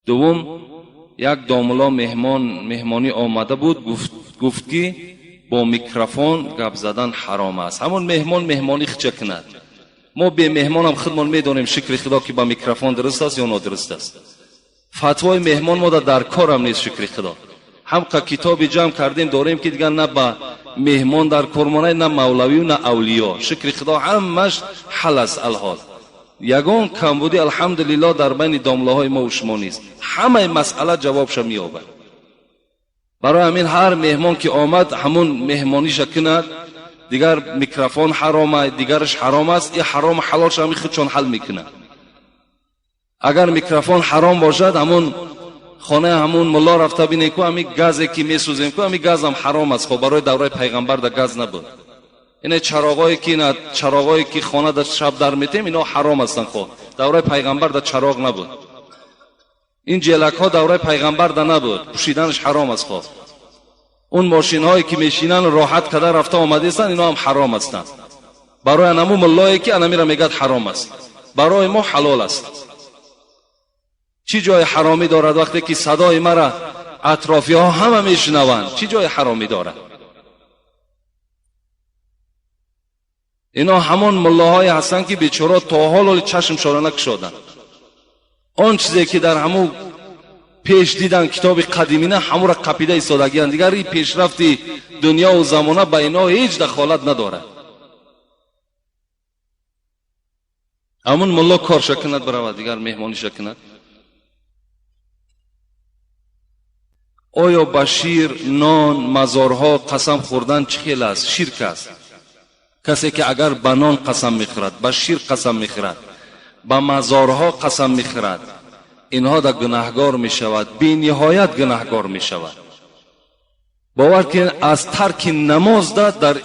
دوم یک داملا مهمانی آمده بود، گفت که با میکرافون گپ زدن حرام است. همون مهمانی خچه کند. ما به مهمان هم خودمان میدونیم شکر خدا که با میکرافون درست است یا نادرست است. فتوای مهمان ما در کار هم نیست. شکر خدا هم کتابی جمع کردیم داریم که دیگر نه با مهمان در کار مانه، نه مولوی و نه اولیا. شکر خدا همش حل است. الحال یگان کمبودی الحمدلله در بین داملاهای ما و شما نیست. همه مسئله جوابش مییابد. برای همین هر مهمان که آمد همون مهمانیش کند. دیگر میکرافون حرامه، دیگرش حرام است. این حرام حلالش هم خودشون حل میکنه. اگر میکرافون حرام باشد همون خانه همون ملا رفته بینه که همین گازی که میسوزیم که همین گاز هم حرام است. خب برای دوره پیغمبر در گاز نبود. این چراغایی که خانه در شب در میتیم اینا حرام هستن. خب دوره پیغمبر در چراغ نبود. این جلک ها دوره پیغمبر در نبود، پوشیدنش حرام است. خب اون ماشین هایی که میشینن راحت کده رفته آمده استن اینا هم حرام هستن. برای نمو ملایی که انمی را میگد حرام است، برای ما حلال است. چی جای حرامی دارد وقتی که صدای مرا اطرافی ها همه میشنوند؟ چی جای حرامی دارد؟ اینا همون ملاهای هستن که بیچاره تا حال چشم شورا نکشادن. آن چیزی که در همون پیش دیدن کتاب قدیمینه همون را قپیده ایستادگیان. دیگر این پیشرفتی دنیا و زمانه به اینا هیچ دخالت نداره. همون ملا کار شکند برود دیگر مهمانی شکند. آیا به شیر، نان، مزارها قسم خوردن چه خیل است؟ شرک است. کسی که اگر به نان قسم میخورد، به شیر قسم میخورد، به مزارها قسم میخورد، اینها در گناهگار میشود، بی نهایت گناهگار میشود. باور که از ترک نماز در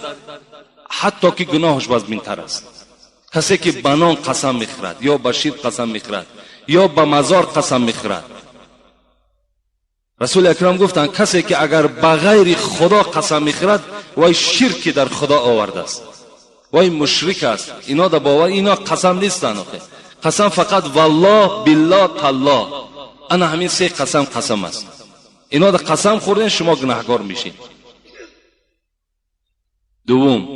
حتی که گناهش بزمین‌تر است. کسی که به نان قسم میخورد یا به شیر قسم میخورد یا به مزار قسم میخورد، رسول اکرم گفتند کسی که اگر به غیر خدا قسم میخورد وای شرک در خدا آورده است، وای مشرک است. اینا در باور اینا قسم نیستند. قسم فقط والله بالله تالله، انا همین سه قسم است. اینا در قسم خوردن شما گناهگار میشین. دوم،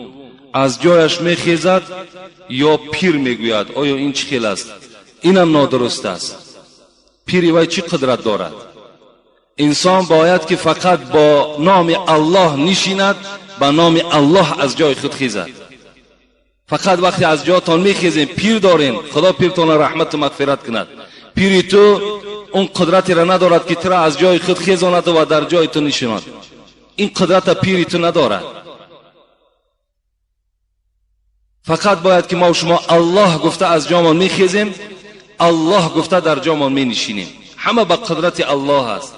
از جایش میخیزد یا پیر میگوید. آیا این چه خیل است؟ اینم نادرست است. پیری وای چی قدرت دارد؟ انسان باید که فقط با نام الله نشیند، با نام الله از جای خود خیزد. فقط وقتی از جاتان میخیزین پیر دارین، خدا پیرتان رحمت و مغفرت کند. پیری تو اون قدرتی را ندارد که تو را از جای خود خیزاند و در جای تو نشیند. این قدرت پیری تو ندارد. فقط باید که ما و شما الله گفته از جامان میخیزیم، الله گفته در جامان می نشینیم. همه با قدرت الله است.